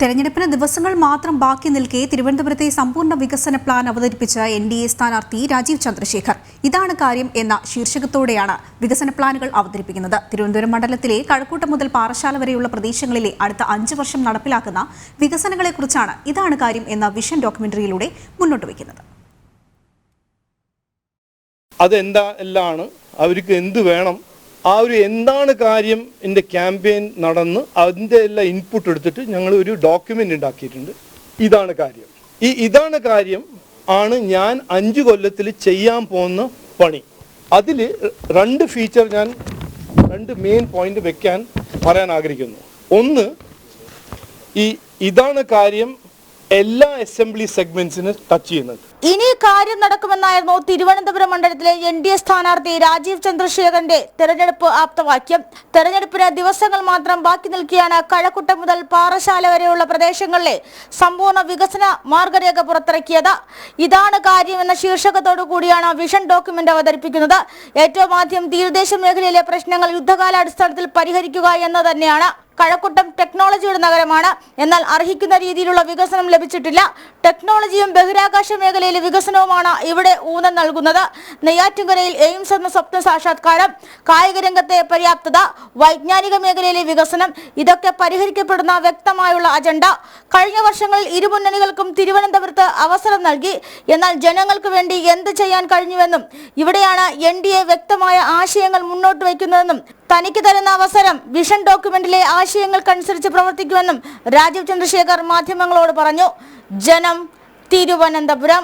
തെരഞ്ഞെടുപ്പിന് ദിവസങ്ങൾ മാത്രം ബാക്കി നിൽക്കെ തിരുവനന്തപുരത്തെ സമ്പൂർണ്ണ വികസന പ്ലാൻ അവതരിപ്പിച്ച NDA സ്ഥാനാർത്ഥി രാജീവ് ചന്ദ്രശേഖർ ഇതാണ് കാര്യം എന്ന ശീർഷകത്തോടെയാണ് വികസന പ്ലാനുകൾ അവതരിപ്പിക്കുന്നത്. തിരുവനന്തപുരം മണ്ഡലത്തിലെ കഴക്കൂട്ടം മുതൽ പാറശാല വരെയുള്ള പ്രദേശങ്ങളിലെ അടുത്ത 5 വർഷം നടപ്പിലാക്കുന്ന വികസനങ്ങളെക്കുറിച്ചാണ് ഇതാണ് കാര്യം എന്ന വിഷൻ ഡോക്യുമെന്ററിയിലൂടെ മുന്നോട്ട് വയ്ക്കുന്നത്. അതെന്താണ്, അവർക്ക് എന്ത് വേണം, ആ ഒരു എന്താണ് കാര്യം എൻ്റെ ക്യാമ്പയിൻ നടന്ന് അതിൻ്റെ എല്ലാ ഇൻപുട്ട് എടുത്തിട്ട് ഞങ്ങൾ ഒരു ഡോക്യുമെൻ്റ് ഉണ്ടാക്കിയിട്ടുണ്ട്. ഇതാണ് കാര്യം. ഇതാണ് കാര്യം ആണ് ഞാൻ 5 കൊല്ലത്തിൽ ചെയ്യാൻ പോകുന്ന പണി. അതിൽ 2 ഫീച്ചർ ഞാൻ 2 മെയിൻ പോയിന്റ് പറയാൻ ആഗ്രഹിക്കുന്നു. ഒന്ന്, ഇതാണ് കാര്യം എല്ലാ അസംബ്ലി സെഗ്മെന്റ്സിന് ടച്ച് ചെയ്യുന്നത്. ഇനി കാര്യം നടക്കുമെന്നായിരുന്നു തിരുവനന്തപുരം മണ്ഡലത്തിലെ NDA സ്ഥാനാർത്ഥി രാജീവ് ചന്ദ്രശേഖരന്റെ തെരഞ്ഞെടുപ്പ് ആപ്തവാക്യം. തെരഞ്ഞെടുപ്പിന് ദിവസങ്ങൾ മാത്രം ബാക്കി നിൽക്കുകയാണ് കഴക്കൂട്ടം മുതൽ പാറശാല വരെയുള്ള പ്രദേശങ്ങളിലെ സമ്പൂർണ്ണ വികസന മാർഗരേഖ പുറത്തിറക്കിയത്. ഇതാണ് കാര്യം എന്ന ശീർഷകത്തോടു കൂടിയാണ് വിഷൻ ഡോക്യുമെന്റ് അവതരിപ്പിക്കുന്നത്. ഏറ്റവും ആദ്യം തീരദേശ മേഖലയിലെ പ്രശ്നങ്ങൾ യുദ്ധകാലാടിസ്ഥാനത്തിൽ പരിഹരിക്കുക എന്ന് തന്നെയാണ്. കഴക്കൂട്ടം ടെക്നോളജിയുടെ നഗരമാണ്. എന്നാൽ അർഹിക്കുന്ന രീതിയിലുള്ള വികസനം ലഭിച്ചിട്ടില്ല. ടെക്നോളജിയും ബഹിരാകാശ മേഖലയിലെ വികസനവുമാണ് ഇവിടെ ഊന്നൽ നൽകുന്നത്. നെയ്യാറ്റിൻകരയിൽ എയിംസ് എന്ന സ്വപ്ന സാക്ഷാത്കാരം, കായിക രംഗത്തെ പര്യാപ്തത, വൈജ്ഞാനിക മേഖലയിലെ വികസനം, ഇതൊക്കെ പരിഹരിക്കപ്പെടുന്ന വ്യക്തമായുള്ള അജണ്ട. കഴിഞ്ഞ വർഷങ്ങളിൽ ഇരുമുന്നണികൾക്കും തിരുവനന്തപുരത്ത് അവസരം നൽകി. എന്നാൽ ജനങ്ങൾക്ക് വേണ്ടി എന്ത് ചെയ്യാൻ കഴിഞ്ഞുവെന്നും ഇവിടെയാണ് NDA വ്യക്തമായ ആശയങ്ങൾ മുന്നോട്ട് വയ്ക്കുന്നതെന്നും തനിക്ക് തരുന്ന അവസരം വിഷൻ ഡോക്യുമെന്റിലെ ആശയങ്ങൾക്കനുസരിച്ച് പ്രവർത്തിക്കുമെന്നും രാജീവ് ചന്ദ്രശേഖർ മാധ്യമങ്ങളോട് പറഞ്ഞു. ജനം, തിരുവനന്തപുരം.